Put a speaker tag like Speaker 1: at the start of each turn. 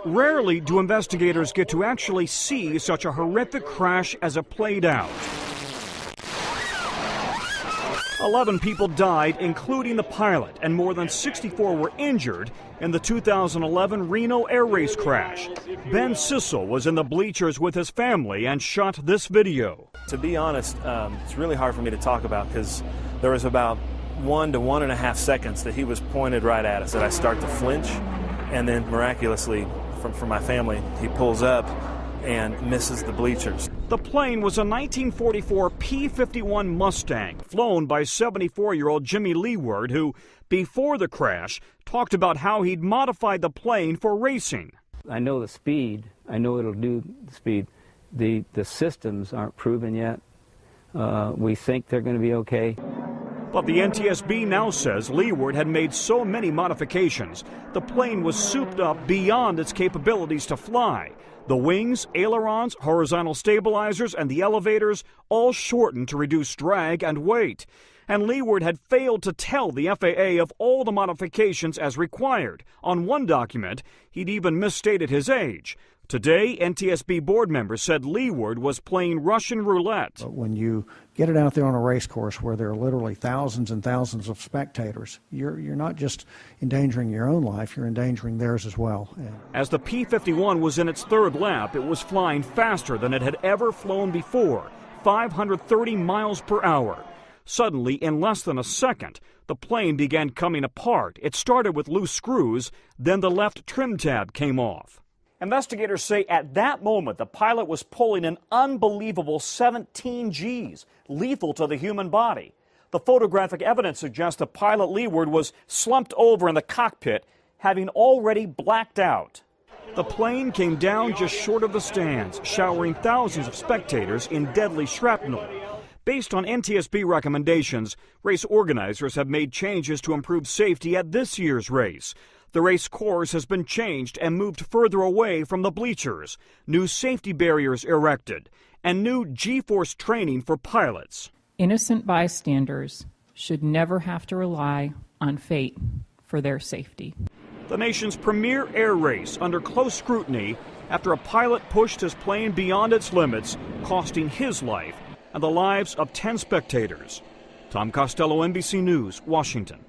Speaker 1: Rarely do investigators get to actually see such a horrific crash as it played out. 11 people died, including the pilot, and more than 64 were injured in the 2011 Reno air race crash. Ben Sissel was in the bleachers with his family and shot this video.
Speaker 2: To be honest, it's really hard for me to talk about because there was about 1 to 1.5 seconds that he was pointed right at us that I start to flinch, and then miraculously, from my family, he pulls up and misses the bleachers.
Speaker 1: The plane was a 1944 P-51 Mustang flown by 74-year-old Jimmy Leeward, who, before the crash, talked about how he'd modified the plane for racing.
Speaker 3: I know the speed. I know it'll do the speed. The systems aren't proven yet. We think they're going to be okay.
Speaker 1: But the NTSB now says Leeward had made so many modifications, the plane was souped up beyond its capabilities to fly. The wings, ailerons, horizontal stabilizers, and the elevators all shortened to reduce drag and weight. And Leeward had failed to tell the FAA of all the modifications as required. On one document, he'd even misstated his age. Today, NTSB board members said Leeward was playing Russian roulette.
Speaker 4: But when you get it out there on a race course where there are literally thousands and thousands of spectators, you're not just endangering your own life, you're endangering theirs as well.
Speaker 1: As the P-51 was in its third lap, it was flying faster than it had ever flown before, 530 miles per hour. Suddenly, in less than a second, the plane began coming apart. It started with loose screws, then the left trim tab came off. Investigators say at that moment, the pilot was pulling an unbelievable 17 Gs, lethal to the human body. The photographic evidence suggests the pilot Leeward was slumped over in the cockpit, having already blacked out. The plane came down just short of the stands, showering thousands of spectators in deadly shrapnel. Based on NTSB recommendations, race organizers have made changes to improve safety at this year's race. The race course has been changed and moved further away from the bleachers, new safety barriers erected, and new G-force training for pilots.
Speaker 5: Innocent bystanders should never have to rely on fate for their safety.
Speaker 1: The nation's premier air race under close scrutiny after a pilot pushed his plane beyond its limits, costing his life and the lives of 10 spectators. Tom Costello, NBC News, Washington.